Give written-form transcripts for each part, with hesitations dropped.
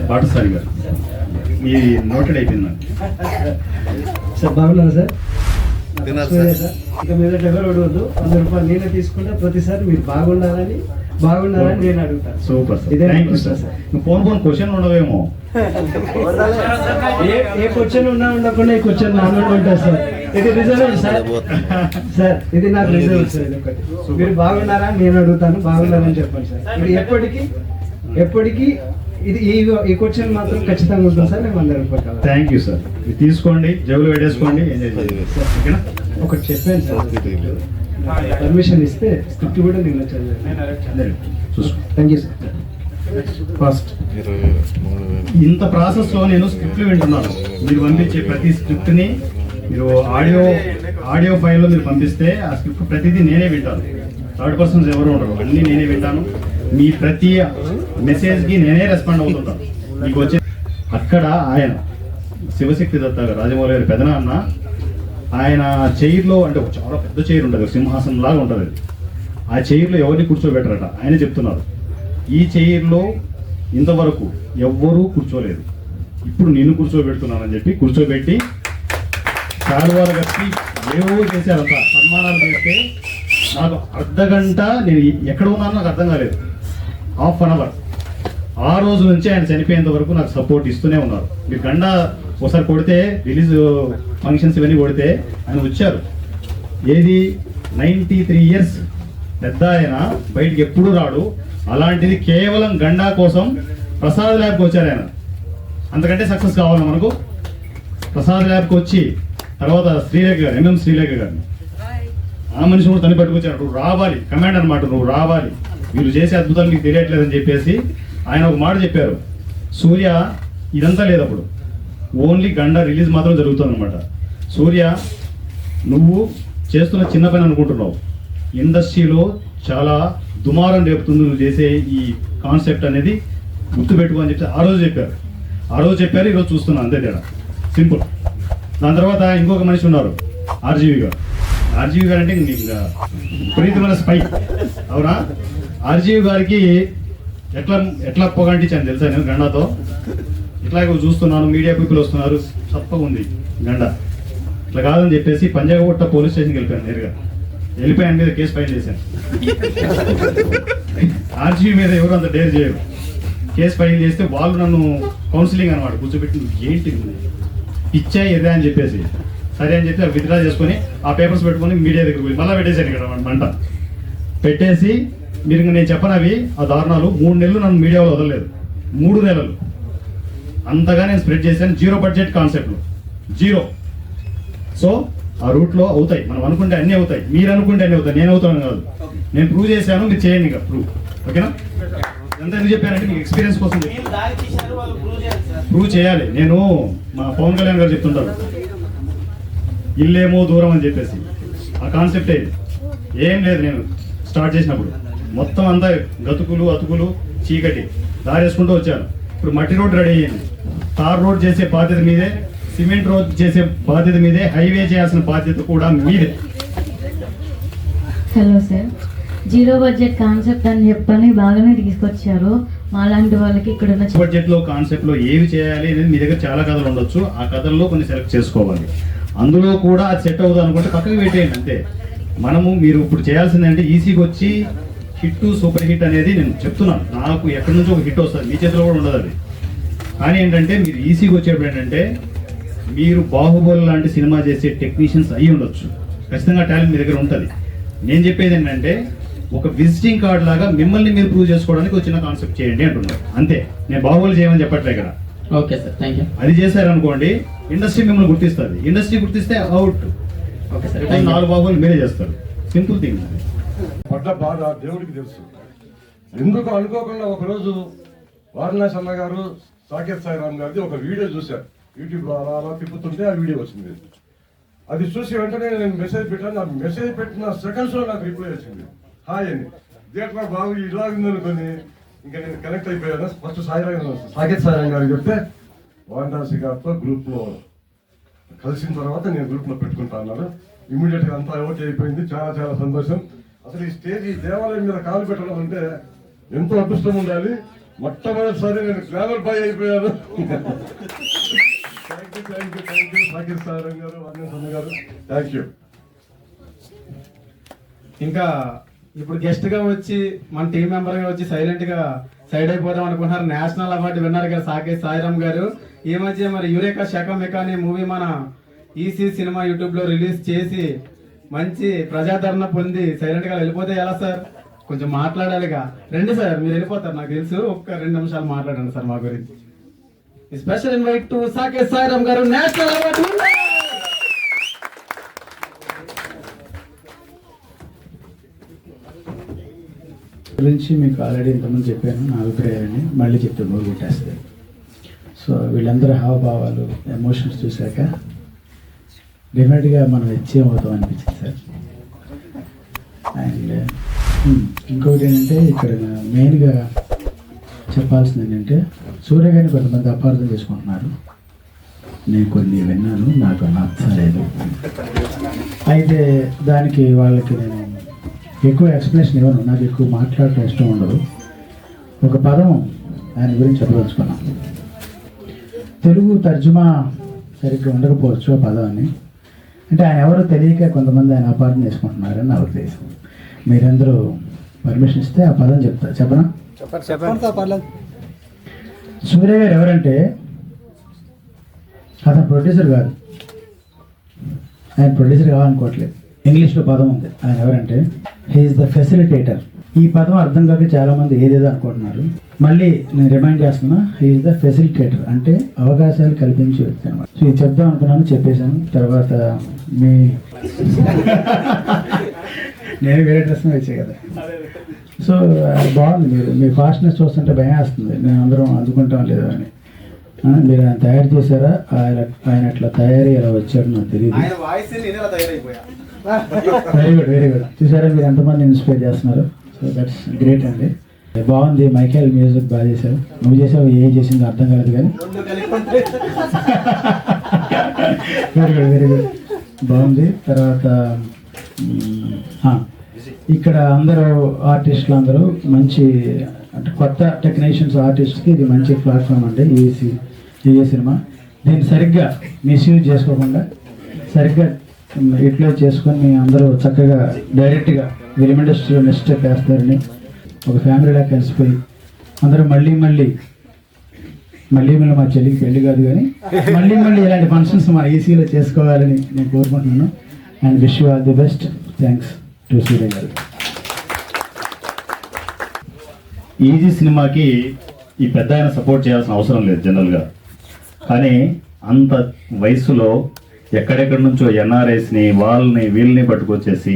బాటసారి గారు మీ నోటెడ్ అయిపోయింది సార్. బాగున్నారు సార్. ఇక మీద ఎవరు అడగద్దు, 100 రూపాయలు నేనే తీసుకుంటా. ప్రతిసారి మీరు బాగుండాలని నేను అడుగుతాను. Super sir, thank you sir. Phone question ఉండవేమో, ఏ క్వశ్చన్ ఉండకుండా ఈ క్వశ్చన్ నా నుండి ఉంటుంది సార్. ఇది రిజర్వ్ సార్. సార్ ఇది నాకు రిజర్వ్ సార్. ఇది ఒకటి, మీరు బాగున్నారా నేను అడుగుతాను, బాగున్నారని చెప్పండి సార్. ఇది ఎప్పటికీ ఇది ఈ క్వశ్చన్ మాత్రం ఖచ్చితంగా ఉంటుంది సార్. మేము 100 రూపాయలు. Thank you sir. ఇది తీసుకోండి, జేబులో పెట్టేసుకోండి, ఎంజాయ్ చేయండి. ఒకటి చెప్పాను సార్, పర్మిషన్ ఇస్తే స్క్రిప్ట్ కూడా నేను చదివాను. Thank you sir. ఫస్ట్ ఇంత ప్రాసెస్లో నేను స్క్రిప్ట్లు వింటున్నాను. మీరు పంపించే ప్రతి స్క్రిప్ట్ని మీరు ఆడియో ఫైల్లో మీరు పంపిస్తే ఆ స్క్రిప్ట్ ప్రతిదీ నేనే వింటాను. థర్డ్ పర్సన్స్ ఎవరు ఉండరు, అన్నీ నేనే వింటాను. మీ ప్రతి మెసేజ్కి నేనే రెస్పాండ్ అవుతుంటాను. మీకు వచ్చే అక్కడ ఆయన శివశక్తి దత్త గారు, రాజమౌళి గారి పెదనాన్న, ఆయన చైర్లో, అంటే చాలా పెద్ద చైర్ ఉంటుంది, సింహాసనం లాగా ఉంటుంది. ఆ చైర్లో ఎవరిని కూర్చోబెట్టరట. ఆయన చెప్తున్నారు, ఈ చైర్లో ఇంతవరకు ఎవ్వరూ కూర్చోలేదు, ఇప్పుడు నేను కూర్చోబెడుతున్నానని చెప్పి కూర్చోబెట్టి శాలువాలు కట్టి ఏవో చేశారంట, సన్మానాలు చేస్తే నాకు అర్ధగంట నేను ఎక్కడ ఉన్నానో నాకు అర్థం కాలేదు. హాఫ్ అన్ అవర్ ఆ రోజు నుంచి ఆయన చనిపోయేంత వరకు నాకు సపోర్ట్ ఇస్తూనే ఉన్నారు. మీరు గండ ఒకసారి కొడితే, రిలీజ్ ఫంక్షన్స్ ఇవన్నీ కొడితే ఆయన వచ్చారు. ఏది 93 ఇయర్స్ పెద్ద ఆయన, బయటికి ఎప్పుడు రాడు. అలాంటిది కేవలం గండా కోసం ప్రసాద్ ల్యాబ్కి వచ్చారు ఆయన. అంతకంటే సక్సెస్ కావాలి మనకు. ప్రసాద్ ల్యాబ్కి వచ్చి తర్వాత శ్రీలేఖ గారు, ఎంఎం శ్రీలేఖ గారిని, ఆ మనిషి కూడా తను పట్టుకొచ్చారు. నువ్వు రావాలి, కమాండ్ అనమాట, నువ్వు రావాలి, వీళ్ళు చేసే అద్భుతాలు మీకు తెలియట్లేదని చెప్పేసి ఆయన ఒక మాట చెప్పారు. సూర్య ఇదంతా లేదు అప్పుడు, ఓన్లీ గండ రిలీజ్ మాత్రం జరుగుతుంది అనమాట. సూర్య, నువ్వు చేస్తున్న చిన్న పని అనుకుంటున్నావు, ఇండస్ట్రీలో చాలా దుమారం రేపుతుంది నువ్వు చేసే ఈ కాన్సెప్ట్ అనేది, గుర్తుపెట్టుకో అని చెప్పి ఆ రోజు చెప్పారు. ఈరోజు చూస్తున్నా, అంతే తేడా, సింపుల్. దాని తర్వాత ఇంకొక మనిషి ఉన్నారు, ఆర్జీవి గారు. ఆర్జీవి గారు అంటే ఇంకా విపరీతమైన స్పై, అవునా? ఆర్జీవి గారికి ఎట్లా పొగంటించాను తెలుసా నేను గండాతో. ఇట్లాగే చూస్తున్నాను, మీడియా పీపుల్ వస్తున్నారు, చప్పగా ఉంది గండ, ఇట్లా కాదని చెప్పేసి పంజాగుట్ట పోలీస్ స్టేషన్కి వెళ్ళిపోయాను. నేరుగా వెళ్ళిపోయి ఆయన మీద కేసు ఫైల్ చేశాను. ఆర్జీవి మీద ఎవరు అంత డేర్ చేయరు. కేసు ఫైల్ చేస్తే వాళ్ళు నన్ను కౌన్సిలింగ్ అనమాట కూర్చోబెట్టి, ఏంటి ఇచ్చా ఎర్రా అని చెప్పేసి, సరే అని చెప్పి విత్డ్రా చేసుకొని ఆ పేపర్స్ పెట్టుకొని మీడియా దగ్గర పోయి మళ్ళీ పెట్టేశాను ఇక్కడ మంట పెట్టేసి. మీరు నేను చెప్పనవి ఆ దారుణాలు. 3 నెలలు నన్ను మీడియాలో వదలలేదు, 3 నెలలు అంతగా నేను స్ప్రెడ్ చేశాను. 0 బడ్జెట్ కాన్సెప్ట్లు, 0. సో ఆ రూట్లో అవుతాయి, మనం అనుకుంటే అన్నీ అవుతాయి, మీరు అనుకుంటే అన్నీ అవుతాయి, నేను అవుతాను కాదు. నేను ప్రూవ్ చేశాను, మీరు చేయండి ఇక ప్రూవ్, ఓకేనా? ఎంత ఎందుకు చెప్పానంటే మీకు ఎక్స్పీరియన్స్ కోసం ప్రూవ్ చేయాలి. నేను మా పవన్ కళ్యాణ్ గారు చెప్తుంటారు, ఇల్లేమో దూరం అని చెప్పేసి, ఆ కాన్సెప్టే. ఏం లేదు, నేను స్టార్ట్ చేసినప్పుడు మొత్తం అంతా గతుకులు అతుకులు చీకటి దారి వేసుకుంటూ వచ్చాను. ఇప్పుడు మట్టి రోడ్ రెడీ అయ్యింది, తార్ రోడ్ చేసే బాధ్యత మీదే, సిమెంట్ రోడ్ చేసే బాధ్యత మీదే, హైవే చేయాల్సిన బాధ్యత కూడా మీదే. హలో సార్, 0 బడ్జెట్ కాన్సెప్ట్ అని చెప్పని బాగానే తీసుకొచ్చారు. మాలాంటి వాళ్ళకి ఇక్కడ బడ్జెట్ లో కాన్సెప్ట్ లో ఏవి చేయాలి అనేది మీ దగ్గర చాలా కథలు ఉండొచ్చు, ఆ కథల్లో కొన్ని సెలెక్ట్ చేసుకోవాలి. అందులో కూడా అది సెట్ అవుతుంది అనుకుంటే పక్కకి పెట్టేయండి అంతే. మీరు ఇప్పుడు చేయాల్సింది అంటే ఈసీకి వచ్చి హిట్ సూపర్ హిట్ అనేది నేను చెప్తున్నాను. నాకు ఎక్కడి నుంచో ఒక హిట్ వస్తుంది, మీ చేతిలో కూడా ఉండదు అది. కానీ ఏంటంటే మీరు ఈసీకి వచ్చేప్పుడు ఏంటంటే, మీరు బాహుబలి లాంటి సినిమా చేసే టెక్నీషియన్స్ అయ్యి ఉండొచ్చు, ఖచ్చితంగా టాలెంట్ మీ దగ్గర ఉంటుంది. నేను చెప్పేది ఏంటంటే, ఒక విజిటింగ్ కార్డ్ లాగా మిమ్మల్ని మీరు ప్రూవ్ చేసుకోవడానికి వచ్చిన కాన్సెప్ట్ చేయండి అంటున్నారు అంతే. నేను బాహుబలి చేయమని చెప్పట్లే ఇక్కడ. Okay sir, thank you. అది చేశారనుకోండి, ఇండస్ట్రీ మిమ్మల్ని గుర్తిస్తుంది. ఇండస్ట్రీ గుర్తిస్తే అవుట్. ఓకే సార్, 4 బాహుబలి మీరే చేస్తారు, సింపుల్ థింగ్. పడ్డ బాధ దేవుడికి తెలుసు. ఎందుకు అనుకోకుండా ఒకరోజు వారణాసి అన్న గారు, సాకేత్ సాయిరామ్ గారిది ఒక వీడియో చూశారు యూట్యూబ్లో. అలా తిప్పుతుంటే ఆ వీడియో వచ్చింది. అది చూసి వెంటనే నేను మెసేజ్ పెట్టాను. నాకు మెసేజ్ పెట్టిన సెకండ్స్లో నాకు రిప్లై వచ్చింది, హాయ్ అని. థియేటర్ బాబు ఇలా ఉందనుకొని ఇంకా నేను కనెక్ట్ అయిపోయాను. ఫస్ట్ సాకేత్ సాయిరామ్ గారికి చెప్తే వారణాసి గారితో గ్రూప్లో కలిసిన తర్వాత నేను గ్రూప్లో పెట్టుకుంటా అన్నారు. ఇమీడియట్గా అంతా ఓకే అయిపోయింది. చాలా చాలా సంతోషం. అసలు ఈ స్టేజ్, ఈ దేవాలయం మీద కాలు పెట్టడం అంటే ఎంతో అదృష్టం ఉండాలి. మొట్టమొదటిసారి నేను గ్లామర్ బాయ్ అయిపోయాను. థ్యాంక్ యూ సాకిర్ సాయిరామ్ గారు, అన్న గారు, థ్యాంక్ యూ. ఇంకా ఇప్పుడు గెస్ట్ గా వచ్చి మన టీం మెంబర్ గా వచ్చి సైలెంట్ గా సైడ్ అయిపోదాం అనుకుంటున్నారు. నేషనల్ అవార్డు విన్నర్ గారు సాకేత్ సాయిరామ్ గారు ఈ మధ్య మరి యురేకా శకమెకా అనే మూవీ మన ఈసీ సినిమా యూట్యూబ్ లో రిలీజ్ చేసి మంచి ప్రజాదరణ పొంది సైలెంట్ గా వెళ్ళిపోతే ఎలా సార్? కొంచెం మాట్లాడాలిగా. రండి సార్, మీరు వెళ్ళిపోతారు నాకు తెలుసు. ఒక్క 2 నిమిషాలు మాట్లాడండి సార్ మా గురించి. Special invite to Saketh Sairam గారు, నేషనల్ అవార్డు గురించి మీకు ఆల్రెడీ ఇంతకుముందు చెప్పాను నా అభిప్రాయాన్ని, మళ్ళీ చెప్తే బోర్ కొట్టేస్తాయి. సో వీళ్ళందరూ హావభావాలు ఎమోషన్స్ చూశాక డెఫినెట్గా మనం అచీవ్ అవుతాం అనిపించింది సార్. అండ్ ఇంకొకటి ఏంటంటే ఇక్కడ మెయిన్గా చెప్పాల్సింది ఏంటంటే సూర్య గారిని కొంతమంది అపార్థం చేసుకుంటున్నారు. నేను కొన్ని విన్నాను, నాకు నచ్చలేదు. అయితే దానికి వాళ్ళకి నేను ఎక్కువ ఎక్స్ప్లెనేషన్ ఇవ్వను, నాకు ఎక్కువ మాట్లాడటం ఇష్టం ఉండదు. ఒక పదం ఆయన గురించి చెప్పదలుచుకున్నాం. తెలుగు తర్జుమా సరిగ్గా ఉండకపోవచ్చు ఆ పదాన్ని. అంటే ఆయన ఎవరో తెలియక కొంతమంది ఆయన అపార్థం చేసుకుంటున్నారని నా ఉద్దేశం. మీరందరూ పర్మిషన్ ఇస్తే ఆ పదం చెప్పనా? సూర్య గారు ఎవరంటే అతను ప్రొడ్యూసర్ కాదు, ఆయన ప్రొడ్యూసర్ కావాలనుకోవట్లేదు. ఇంగ్లీష్లో పదం ఉంది. ఆయన ఎవరంటే హీఈస్ ద ఫెసిలిటేటర్. ఈ పదం అర్థం కాక చాలా మంది ఏదేదో అనుకుంటున్నారు. మళ్ళీ నేను రిమైండ్ చేస్తున్నా, హీఈస్ ద ఫెసిలిటేటర్ అంటే అవకాశాలు కల్పించే వ్యక్తి అనమాట. సో ఇది చెప్దాం అనుకున్నాను, చెప్పేశాను. తర్వాత నేను వేరే డ్రెస్ వచ్చాయి కదా. సో బాగుంది. మీ ఫాస్ట్నెస్ చూస్తుంటే భయం వేస్తుంది, మేము అందరం అందుకుంటాం లేదా అని. మీరు ఆయన తయారు చేశారా, ఆయన అట్లా తయారీ ఎలా వచ్చాడు నాకు తెలియదు. Very good, very good. చూసారా మీరు ఎంతమంది ఇన్స్పైర్ చేస్తున్నారు. సో దట్స్ గ్రేట్ అండి. బాగుంది. మైకేల్ మ్యూజిక్ బాగా చేశారు. నువ్వు చేసావు, ఏ చేసిందో అర్థం కాలేదు కానీ వెరీ గుడ్, వెరీ గుడ్, బాగుంది. తర్వాత ఇక్కడ అందరూ ఆర్టిస్టులు అందరూ మంచి, అంటే కొత్త టెక్నీషియన్స్ ఆర్టిస్ట్కి ఇది మంచి ప్లాట్ఫామ్ అండి ఈ సినిమా. దీన్ని సరిగ్గా మిస్యూజ్ చేసుకోకుండా సరిగ్గా యూటిలైజ్ చేసుకొని అందరూ చక్కగా డైరెక్ట్గా ఫిలిం ఇండస్ట్రీలో నెక్స్ట్ స్టెప్ వేస్తారని, ఒక ఫ్యామిలీలా కలిసిపోయి అందరూ మళ్ళీ మా చెల్లికి పెళ్లి కాదు కానీ మళ్ళీ ఇలాంటి ఫంక్షన్స్ మా ఈసీలో చేసుకోవాలని నేను కోరుకుంటున్నాను. And wish you all the best. Thanks to Surya garu. Easy సినిమాకి ఈ పెద్ద ఆయన సపోర్ట్ చేయాల్సిన అవసరం లేదు జనరల్గా. కానీ అంత వయసులో ఎక్కడెక్కడి నుంచో ఎన్ఆర్ఐస్ని వీళ్ళని పట్టుకొచ్చేసి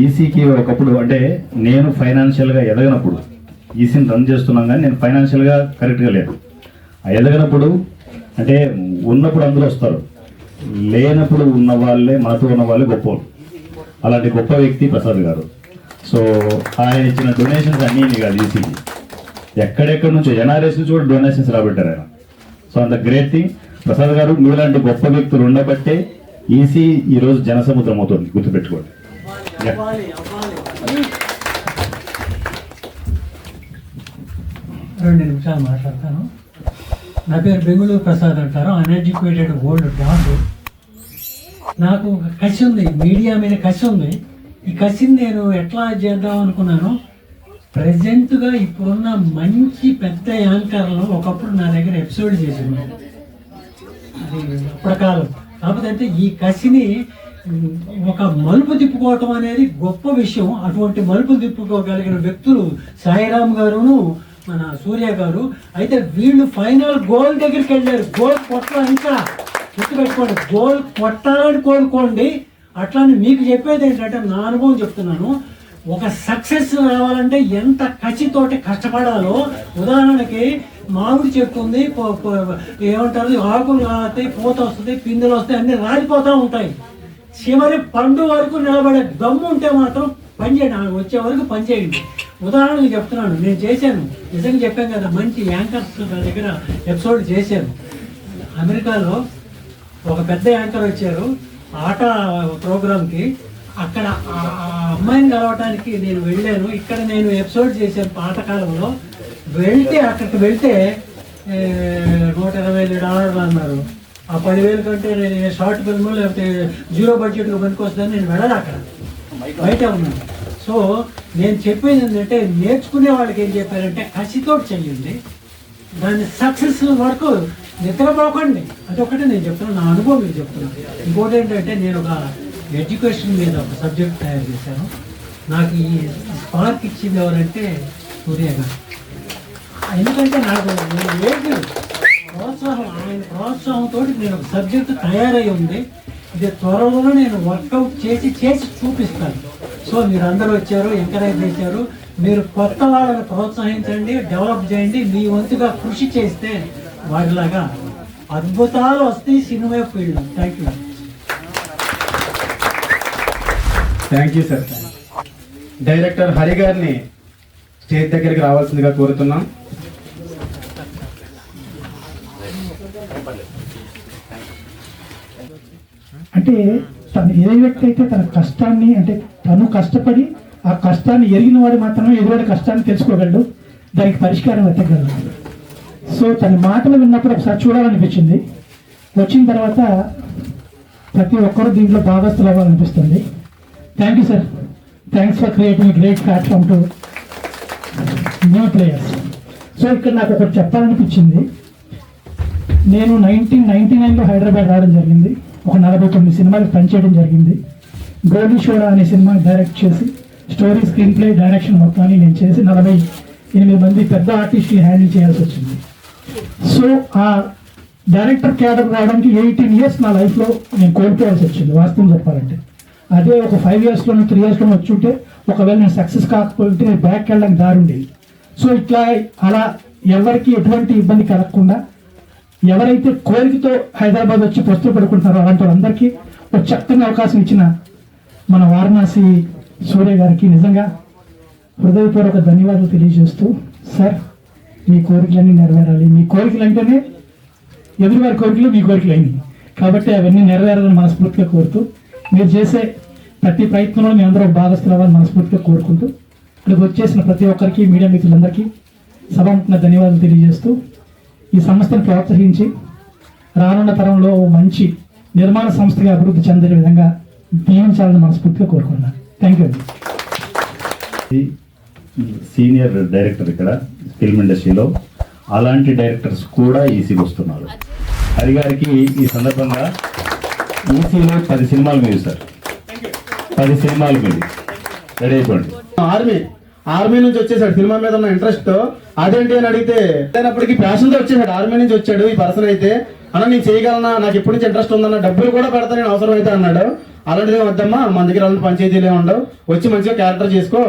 ఈసీకి ఒకప్పుడు, అంటే నేను ఫైనాన్షియల్గా ఎదగనప్పుడు ఈసీని రన్ చేస్తున్నాం కానీ నేను ఫైనాన్షియల్గా కరెక్ట్గా లేదు. ఎదగనప్పుడు అంటే ఉన్నప్పుడు అందరూ వస్తారు, లేనప్పుడు ఉన్న వాళ్ళే, మనతో ఉన్న వాళ్ళే గొప్ప. అలాంటి గొప్ప వ్యక్తి ప్రసాద్ గారు. సో ఆయన ఇచ్చిన డొనేషన్స్ అన్నీ కాదు, ఈసీకి ఎక్కడెక్కడి నుంచో ఎన్ఆర్ఎస్ నుంచి కూడా డొనేషన్స్ రాబట్టారు ఆయన. సో అంత గ్రేట్ థింగ్. ప్రసాద్ గారు మీలాంటి గొప్ప వ్యక్తులు ఉండబట్టే ఈసీ ఈరోజు జనసముద్రం అవుతుంది, గుర్తుపెట్టుకోండి. 2 నిమిషాలు మాట్లాడతాను. నా పేరు బెంగుళూరు ప్రసాద్ అంటారు. Uneducated old dog. నాకు ఒక కసి ఉంది, మీడియా మీద కసి ఉంది. ఈ కసిని నేను ఎట్లా చేద్దాం అనుకున్నాను. ప్రజెంట్గా ఇప్పుడున్న మంచి పెద్ద యాంకర్లు ఒకప్పుడు నా దగ్గర ఎపిసోడ్ చేసింది, అది అప్పటికాలం. కాకపోతే అంటే ఈ కసిని ఒక మలుపు తిప్పుకోవటం అనేది గొప్ప విషయం. అటువంటి మలుపు తిప్పుకోగలిగిన వ్యక్తులు సాయిరామ్ గారును మన సూర్య గారు. అయితే వీళ్ళు ఫైనల్ గోల్ దగ్గరికి వెళ్ళారు. గోల్ కొట్టాలి, ఇంకా గుర్తుపెట్టుకోండి, గోల్ కొట్టాలని కోరుకోండి. అట్లానే మీకు చెప్పేది ఏంటంటే నా అనుభవం చెప్తున్నాను. ఒక సక్సెస్ రావాలంటే ఎంత కసితోటి కష్టపడాలో. ఉదాహరణకి మామిడి చెట్టు ఉంది, ఏమంటారు, ఆకులు రాతాయి, పూత వస్తుంది, పిందెలు వస్తాయి, అన్ని రాలిపోతూ ఉంటాయి. చివరి పండు వరకు నిలబడే దమ్ము ఉంటే మాత్రం పనిచేయండి, వచ్చే వరకు పనిచేయండి. ఉదాహరణకు చెప్తున్నాను, నేను చేశాను, నిజంగా చెప్పాను కదా, మంచి యాంకర్స్ నా దగ్గర ఎపిసోడ్ చేశాను. అమెరికాలో ఒక పెద్ద యాంకర్ వచ్చారు ఆట ప్రోగ్రామ్కి. అక్కడ ఆ అమ్మాయిని కలవటానికి నేను వెళ్ళాను. ఇక్కడ నేను ఎపిసోడ్ చేశాను పాతకాలంలో. అక్కడికి వెళ్తే $120 అన్నారు. ఆ 10,000 కంటే నేను షార్ట్ ఫిల్మ్ లేకపోతే 0 బడ్జెట్గా పనికొస్తుందని నేను వెళ్ళాలి, అక్కడ బయట ఉన్నాను. సో నేను చెప్పేది ఏంటంటే, నేర్చుకునే వాళ్ళకి ఏం చెప్పారంటే కసితో చెయ్యండి, దాన్ని సక్సెస్ వరకు నిద్రపోకండి. అదొకటి నేను చెప్తున్నాను, నా అనుభవం మీకు చెప్తున్నాను. ఇంకోటి ఏంటంటే, నేను ఒక ఎడ్యుకేషన్ మీద ఒక సబ్జెక్ట్ తయారు చేశాను. నాకు ఈ స్పార్క్ ఇచ్చింది ఎవరంటే సూర్య గారు. ఎందుకంటే నాకు లేదు ప్రోత్సాహం, ఆయన ప్రోత్సాహంతో నేను ఒక సబ్జెక్టు తయారై ఉంది. ఇది త్వరలో నేను వర్కౌట్ చేసి చూపిస్తాను. సో మీరు అందరూ వచ్చారు, ఎంకరేజ్ చేశారు. మీరు కొత్త వాళ్ళని ప్రోత్సహించండి, డెవలప్ చేయండి. మీ వంతుగా కృషి చేస్తే వారిలాగా అద్భుతాలు వస్తాయి cinema field. Thank you. Thank you sir. Director Hari గారిని స్టేజ్ దగ్గరికి రావాల్సిందిగా కోరుతున్నాం. అంటే తను ఏ వ్యక్తి అయితే తన కష్టాన్ని, అంటే తను కష్టపడి ఆ కష్టాన్ని ఎరిగిన వాడు మాత్రమే ఎదురువాడి కష్టాన్ని తెలుసుకోగలడు, దానికి పరిష్కారం వెతకగలడు. సో తన మాటలు విన్నప్పుడు ఒకసారి చూడాలనిపించింది. వచ్చిన తర్వాత ప్రతి ఒక్కరూ దీంట్లో భాగస్థులు అవ్వాలనిపిస్తుంది. Thank you sir. Thanks for creating great platform to new players. So ఇక్కడ నాకు ఒకటి చెప్పాలనిపించింది. నేను 1999లో హైదరాబాద్ రావడం జరిగింది. ఒక 49 సినిమాలకు పనిచేయడం జరిగింది. గోలీ షోడా అనే సినిమాని డైరెక్ట్ చేసి స్టోరీ, స్క్రీన్ ప్లే, డైరెక్షన్ మొత్తాన్ని నేను చేసి 48 మంది పెద్ద ఆర్టిస్టులు హ్యాండిల్ చేయాల్సి వచ్చింది. సో ఆ డైరెక్టర్ క్యాడర్ రావడానికి 18 ఇయర్స్ నా లైఫ్లో నేను కోల్పోయాల్సి వచ్చింది వాస్తవం చెప్పాలంటే. అదే ఒక 5 ఇయర్స్లోనూ 3 ఇయర్స్లోనూ వచ్చి ఉంటే ఒకవేళ నేను సక్సెస్ కాకపోతే నేను బ్యాక్ వెళ్ళడానికి దారి ఉండేది. సో ఇట్లా అలా ఎవరికి ఎటువంటి ఇబ్బంది కలగకుండా ఎవరైతే కోరికతో హైదరాబాద్ వచ్చి ప్రస్తుతం పడుకుంటున్నారో అలాంటి వాళ్ళందరికీ ఒక చక్కని అవకాశం ఇచ్చిన మన వారణాసి సూర్య గారికి నిజంగా హృదయపూర్వక ధన్యవాదాలు తెలియజేస్తూ, సార్ మీ కోరికలన్నీ నెరవేరాలి. మీ కోరికలు అంటేనే ఎదురువారి కోరికలు మీ కోరికలు అయినాయి కాబట్టి అవన్నీ నెరవేరాలని మనస్ఫూర్తిగా కోరుతూ, మీరు చేసే ప్రతి ప్రయత్నంలో మీ అందరూ భాగస్థులు అవ్వాలని మనస్ఫూర్తిగా కోరుకుంటూ, ఇక్కడికి వచ్చేసిన ప్రతి ఒక్కరికి, మీడియా మిత్రులందరికీ సభాముఖంగా ధన్యవాదాలు తెలియజేస్తూ, ఈ సంస్థను ప్రోత్సహించి రానున్న తరంలో మంచి నిర్మాణ సంస్థగా అభివృద్ధి చెందే విధంగా దీవించాలని మనస్ఫూర్తిగా కోరుకున్నాను. థ్యాంక్ యూ అండి. సీనియర్ డైరెక్టర్ ఇక్కడ ఫిల్మ్ ఇండస్ట్రీలో, అలాంటి డైరెక్టర్స్ కూడా ఈసీకి వస్తున్నారు. హరి గారికి ఈ సందర్భంగా ఈసీలో 10 సినిమాలు మీరు సార్, 10 సినిమాలు మీరు రెడీ అయిపోండి. ఆర్మీ నుంచి వచ్చేసాడు, సినిమా మీద ఉన్న ఇంట్రెస్ట్ అదేంటి అని అడిగితే అయినప్పటికీ ప్యాషన్తో వచ్చేసాడు. ఆర్మీ నుంచి వచ్చాడు ఈ పర్సన్ అయితే, అన్న నేను చేయగలనా, నాకు ఎప్పటి నుంచి ఇంట్రెస్ట్ ఉందన్న, డబ్బులు కూడా పెడతా నేను అవసరం అయితే అన్నాడు. అలాంటిదే వద్దమ్మా, మన దగ్గర అలాంటి పంచాయతీలే ఉండవు, వచ్చి మంచిగా క్యారెక్టర్ చేసుకో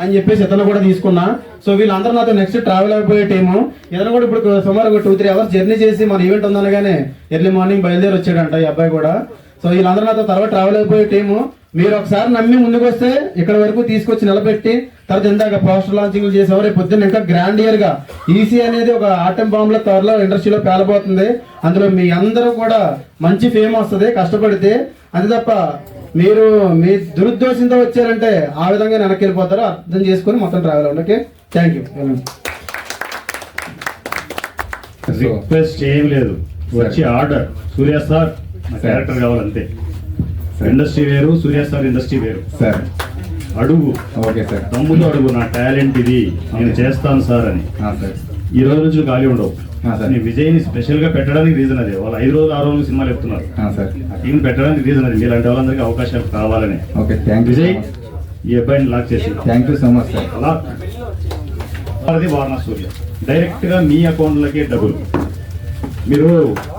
అని చెప్పేసి ఇతను కూడా తీసుకున్నా. సో వీళ్ళందరూ నాతో నెక్స్ట్ ట్రావెల్ అయిపోయే టీము. ఇతను కూడా ఇప్పుడు సుమారు 2-3 అవర్స్ జర్నీ చేసి మన ఈవెంట్ ఉందనగానే ఎర్లీ మార్నింగ్ బయలుదేరి వచ్చాడంట ఈ అబ్బాయి కూడా. సో వీళ్ళందరూ నాతో తర్వాత ట్రావెల్ అయిపోయే టీము. మీరు ఒకసారి నమ్మి ముందుకు వస్తే ఇక్కడ వరకు తీసుకొచ్చి నిలబెట్టి, తర్వాత ఇందాక పోస్టర్ లాంచింగ్లు చేసేవారు. రేపు పొద్దున్న ఇంకా గ్రాండ్ ఇయర్ గా ఈసీ అనేది ఒక ఆటం బాంబ్ లో త్వరలో ఇండస్ట్రీలో పేలబోతుంది. అందులో మీ అందరూ కూడా మంచి ఫేమ్ వస్తుంది కష్టపడితే. అంతే తప్ప మీరు మీ దురుద్దేశంతో వచ్చారంటే ఆ విధంగా వెనక్కి వెళ్ళిపోతారు. అర్థం చేసుకుని మొత్తం ట్రావెల్ అవ్వండి. Okay, thank you. రిక్వెస్ట్ ఏం లేదు, వచ్చి ఆర్డర్ సూర్య సార్ నా క్యారెక్టర్ కావాలంతే. ఇండస్ట్రీ వేరు, సూర్య సార్ ఇండస్ట్రీ వేరు సార్. అడుగు, ఓకే సార్, తమ్ముడు అడుగు, నా టాలెంట్ ఇది, నేను చేస్తాను సార్ అని. ఈ రోజు నుంచి ఖాళీ ఉండవు. నేను విజయ్ని స్పెషల్ గా పెట్టడానికి రీజన్ అదే, వాళ్ళు 5 రోజులు 6 రోజులు సినిమాలు చెప్తున్నారు. ఆ టీం పెట్టడానికి రీజన్ అది, మీలాంటి వాళ్ళందరికీ అవకాశాలు కావాలని. విజయ్ ఈ అబ్బాయిని లాక్ చేసి, thank you so much sir. Lock అది వారణాసి సూర్య డైరెక్ట్ గా మీ అకౌంట్లకే డబ్బులు. మీరు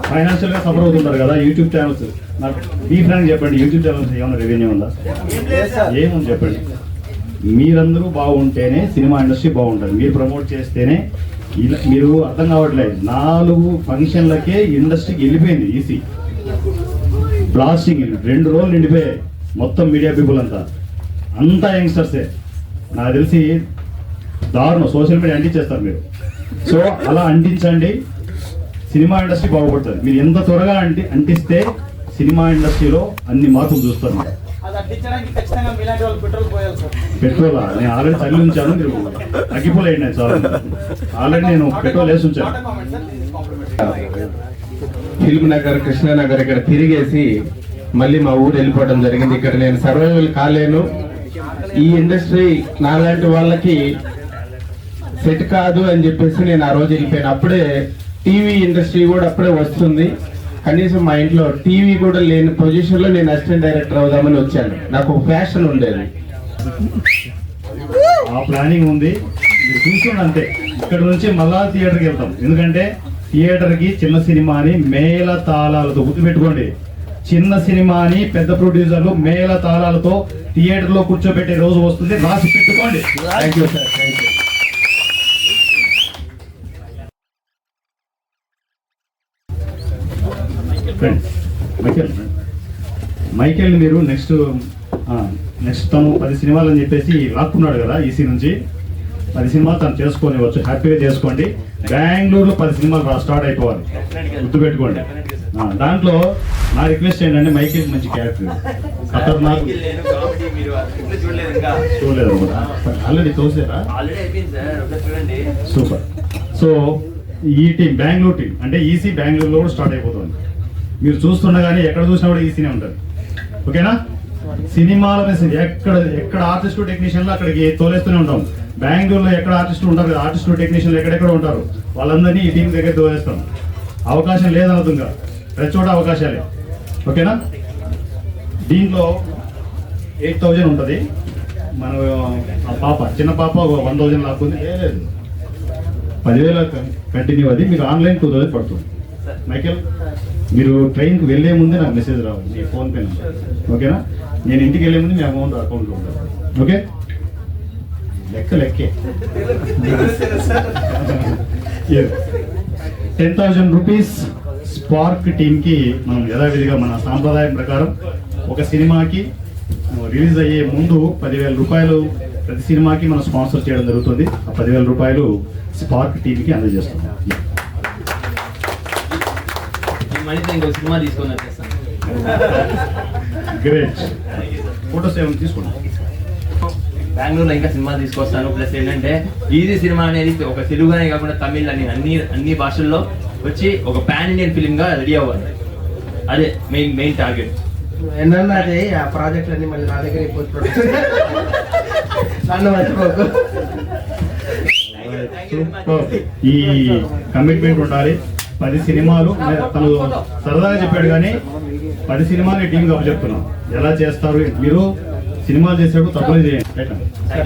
ఫైనాన్షియల్ గా సఫర్ అవుతుంటారు కదా, యూట్యూబ్ ఛానల్స్, నాకు మీ ఫ్రెండ్ చెప్పండి, యూట్యూబ్ ఛానల్స్ ఏమైనా రెవెన్యూ ఉందా? ఏముంది చెప్పండి. మీరందరూ బాగుంటేనే సినిమా ఇండస్ట్రీ బాగుంటుంది. మీరు ప్రమోట్ చేస్తేనే. ఇలా మీరు అర్థం కావట్లేదు, 4 ఫంక్షన్లకే ఇండస్ట్రీకి వెళ్ళిపోయింది ఈసీ. బ్లాస్టింగ్ 2 రోజులు నిండిపోయాయి మొత్తం మీడియా పీపుల్ అంతా యంగ్స్టర్సే. నాకు తెలిసి దారుణం, సోషల్ మీడియా అంటించేస్తారు మీరు. సో అలా అంటించండి, సినిమా ఇండస్ట్రీ బాగుపడుతుంది. మీరు ఎంత త్వరగా అంటిస్తే సినిమా ఇండస్ట్రీలో అన్ని మార్పులు చూస్తారు. అది అడ్డించడానికి ఖచ్చితంగా మీలాంటి వాళ్ళు పెట్రోల్ పోయాలి సార్. పెట్రోలా? నేను ఆల్రెడీ చల్లి ఉంచాను, మీరు తగ్గిపోలేండి. నేను చాలు, ఆల్రెడీ నేను పెట్రోల్ వేసి ఉంచాను. ఫిల్మ్ నగర్, కృష్ణానగర్ ఇక్కడ తిరిగేసి మళ్ళీ మా ఊరు వెళ్ళిపోవడం జరిగింది. ఇక్కడ నేను సర్వైవల్ కాలేను. ఈ ఇండస్ట్రీ నాలాంటి వాళ్ళకి సెట్ కాదు అని చెప్పేసి నేను ఆ రోజు వెళ్ళిపోయాను. అప్పుడే టీవీ ఇండస్ట్రీ కూడా అప్పుడే వస్తుంది. కనీసం మా ఇంట్లో టీవీ కూడా లేని పొజిషన్ లో నేను అసిస్టెంట్ డైరెక్టర్ అవుదామని వచ్చాను. నాకు ఒక ప్యాషన్ ఉండేది. ఆ ప్లానింగ్ ఉంది, మీరు చూసుకోండి అంతే. ఇక్కడ నుంచి మళ్ళా థియేటర్కి వెళ్తాం. ఎందుకంటే థియేటర్కి చిన్న సినిమాని మేళ తాళాలతో గుర్తుపెట్టుకోండి. చిన్న సినిమాని పెద్ద ప్రొడ్యూసర్లు మేళ తాళాలతో థియేటర్లో కూర్చోబెట్టే రోజు వస్తుంది, రాసి పెట్టుకోండి. Thank you sir, thank you. మైకేల్ని మీరు నెక్స్ట్ తను 10 సినిమాలు అని చెప్పేసి లాక్కున్నాడు కదా ఈసీ నుంచి. 10 సినిమాలు తను చేసుకోనివచ్చు, హ్యాపీగా చేసుకోండి. బెంగళూరులో 10 సినిమాలు స్టార్ట్ అయిపోవాలి, గుర్తుపెట్టుకోండి. దాంట్లో నా రిక్వెస్ట్ ఏంటంటే మైకేల్ మంచి క్యారెక్టర్, ఖతర్నాక్ చూడలేదు ఆల్రెడీ చూసారా? సూపర్. సో ఈ టీం బెంగళూరు టీం అంటే ఈసీ బెంగళూరులో కూడా స్టార్ట్ అయిపోతుంది. మీరు చూస్తుండగానే ఎక్కడ చూసినా కూడా ఈసీనే ఉంటుంది. ఓకేనా? సినిమాల మీద ఎక్కడ ఆర్టిస్టు టెక్నీషియన్లు అక్కడికి తోలేస్తూనే ఉంటాం. బెంగళూరులో ఎక్కడ ఆర్టిస్టులు ఉంటారు కదా, ఆర్టిస్టు టెక్నీషియన్లు ఎక్కడెక్కడ ఉంటారు, వాళ్ళందరినీ ఈ టీం దగ్గర తోలేస్తాం. అవకాశం లేదనదుగా, ప్రతి చోట అవకాశాలే. ఓకేనా? దీంట్లో 8,000 ఉంటుంది. మన ఆ పాప, చిన్న పాప 1,000 లాక్కుంది. లేదు 10,000 కంటిన్యూ. అది మీకు ఆన్లైన్ 2,000 పడుతుంది. మైకేల్, మీరు ట్రైన్కి వెళ్ళే ముందే నాకు మెసేజ్ రావాలి, మీ ఫోన్పే నెంబర్. ఓకేనా? నేను ఇంటికి వెళ్ళే ముందు మీ అమౌంట్ అకౌంట్లో ఉంటుంది. ఓకే? లెక్కే 10,000 రూపీస్ స్పార్క్ టీమ్కి మనం యథావిధిగా మన సాంప్రదాయం ప్రకారం ఒక సినిమాకి రిలీజ్ అయ్యే ముందు 10,000 రూపాయలు ప్రతి సినిమాకి మనం స్పాన్సర్ చేయడం జరుగుతుంది. ఆ 10,000 రూపాయలు స్పార్క్ టీమ్కి అందజేస్తున్నాం. సినిమా తీసుకొని వచ్చేస్తాను. గ్రేట్. ఫోటోస్ ఏమైనా తీసుకున్నాం. బెంగళూరులో ఇంకా సినిమా తీసుకొస్తాను. ప్లస్ ఏంటంటే ఈజీ సినిమా అనేది ఒక తెలుగునే కాకుండా తమిళ్ అని అన్ని భాషల్లో వచ్చి ఒక పాన్ ఇండియన్ ఫిలిం గా రెడీ అవ్వాలి. అదే మెయిన్ టార్గెట్. ఎన్నన్నా అదే ఆ ప్రాజెక్ట్ అన్ని మళ్ళీ నా దగ్గర నన్ను మర్చిపోకు. ఈ కమిట్మెంట్ ఉండాలి. 10 సినిమాలు తను సరదాగా చెప్పాడు కానీ 10 సినిమాలు టీం కప్పు చెప్తున్నాం. ఎలా చేస్తారు మీరు? సినిమాలు చేసేటప్పుడు తప్పని చేయండి.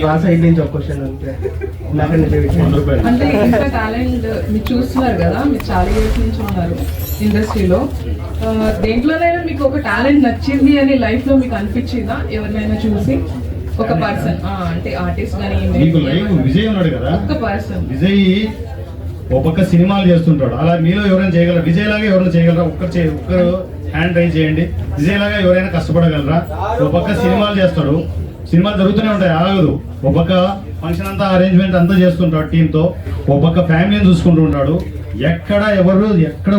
మా సైడ్ నుంచి ఒక క్వశ్చన్ అంటే 100 రూపాయలు. అంటే ఇంత టాలెంట్ మీరు చూస్తున్నారు కదా, మీరు చాలా ఇయర్స్ నుంచి ఉన్నారు ఇండస్ట్రీలో. దేంట్లోనైనా మీకు ఒక టాలెంట్ నచ్చింది అని లైఫ్ లో మీకు అనిపించిందా? ఎవరినైనా చూసి ఒక పర్సన్, అంటే ఆర్టిస్ట్ కానీ మీకు లైవ్ విజయ్ ఉన్నాడు కదా, ఒక పర్సన్. విజయ్ ఒక పక్క సినిమాలు చేస్తుంటాడు. అలా మీలో ఎవరైనా చేయగలరా? విజయ్ లాగా ఎవరైనా చేయగలరా? ఒక్కరు హ్యాండ్ రైజ్ చేయండి. విజయ్ లాగా ఎవరైనా కష్టపడగలరా? ఒక పక్క సినిమాలు చేస్తాడు, సినిమాలు జరుగుతూనే ఉంటాయి, ఆగదు. ఒక పక్క ఫంక్షన్ అంతా అరేంజ్మెంట్ అంతా చేస్తుంటాడు టీంతో. ఒక పక్క ఫ్యామిలీని చూసుకుంటూ ఉంటాడు. ఎక్కడ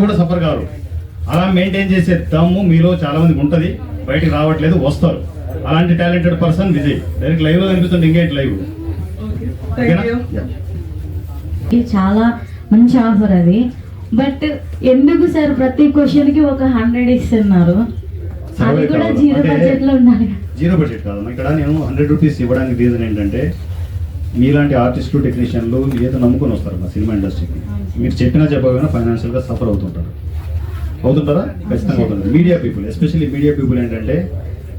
కూడా సఫర్ కాదు. అలా మెయింటైన్ చేసే దమ్ము మీలో చాలా మందికి ఉంటుంది, బయటికి రావట్లేదు, వస్తారు. అలాంటి talented person Vijay. Direct live లో కనిపిస్తుంది, ఇంకేంటి లైవ్. ఇది చాలా మంచి ఆఫర్ అది. బట్ ఎందుకు సార్ ప్రతి క్వశ్చన్ కి ఒక 100 ఇస్తున్నారు? అది కూడా జీరో బడ్జెట్ లో ఉండాలి. జీరో బడ్జెట్ కాదు ఇక్కడ. నేను 100 రూపీస్ ఇవ్వడానికి రీజన్ ఏంటంటే మీలాంటి ఆర్టిస్టులు టెక్నీషియన్లు ఏదో నమ్ముకొని వస్తారు మా సినిమా ఇండస్ట్రీకి. మీరు చెప్పినా చెప్పకపోయినా ఫైనాన్షియల్గా సఫర్ అవుతుంటారా? ఖచ్చితంగా అవుతుంటారు. Media people, especially media people ఏంటంటే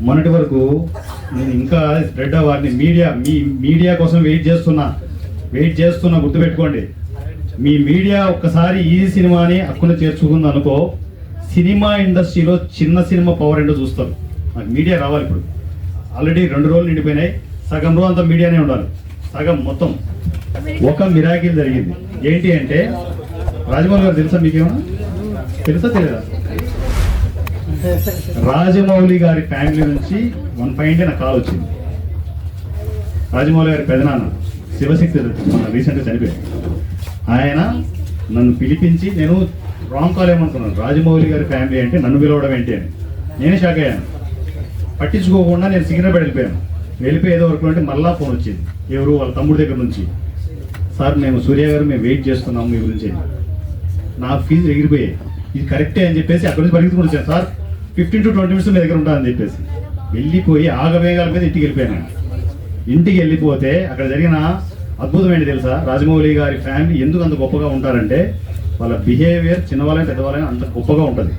మొన్నటి వరకు నేను ఇంకా స్ప్రెడ్ అవ్వాలని మీడియా కోసం వెయిట్ చేస్తున్నా, గుర్తుపెట్టుకోండి. మీ మీడియా ఒక్కసారి ఈ సినిమాని హక్కున చేర్చుకుంది అనుకో, సినిమా ఇండస్ట్రీలో చిన్న సినిమా పవర్ ఏంటో చూస్తారు. నాకు మీడియా రావాలి. ఇప్పుడు ఆల్రెడీ 2 రోజులు నిండిపోయినాయి, సగం రోజు అంతా మీడియానే ఉండాలి, సగం మొత్తం. ఒక మిరాకిల్ జరిగింది. ఏంటి అంటే రాజమౌళి గారు తెలుసా? మీకేమన్నా తెలుసా? తెలియదా? రాజమౌళి గారి ఫ్యామిలీ నుంచి 1 పాయింట్ నాకు కాల్ వచ్చింది. రాజమౌళి గారి పెదనాన్న శివశక్తి రీసెంట్గా చనిపోయాడు. ఆయన నన్ను పిలిపించి, నేను రాంగ్ కాల్ ఏమనుకున్నాను, రాజమౌళి గారి ఫ్యామిలీ అంటే నన్ను పిలవడం ఏంటి అని. నేనే షాక్ అయ్యాను. పట్టించుకోకుండా నేను సికింద్రాబాద్ వెళ్ళిపోయాను. వెళ్ళిపోయేదో వరకు అంటే మళ్ళా ఫోన్ వచ్చింది, ఎవరు వాళ్ళ తమ్ముడి దగ్గర నుంచి, సార్ మేము సూర్య గారు మేము వెయిట్ చేస్తున్నాము మీ గురించి. నా ఫీజు ఎగిరిపోయాయి. ఇది కరెక్టే అని చెప్పేసి అక్కడి నుంచి పరిగెత్తుకుని వచ్చాను. సార్ 15 to 20 minutes మీ దగ్గర ఉంటానని చెప్పేసి వెళ్ళిపోయి ఆగవేగాల మీద ఇంటికి వెళ్ళిపోయాను. ఇంటికి వెళ్ళిపోతే అక్కడ జరిగిన అద్భుతం ఏంటి తెలుసా? రాజమౌళి గారి ఫ్యామిలీ ఎందుకు అంత గొప్పగా ఉంటారంటే వాళ్ళ బిహేవియర్ చిన్నవాళ్ళని పెద్దవాళ్ళని అంత గొప్పగా ఉంటుంది.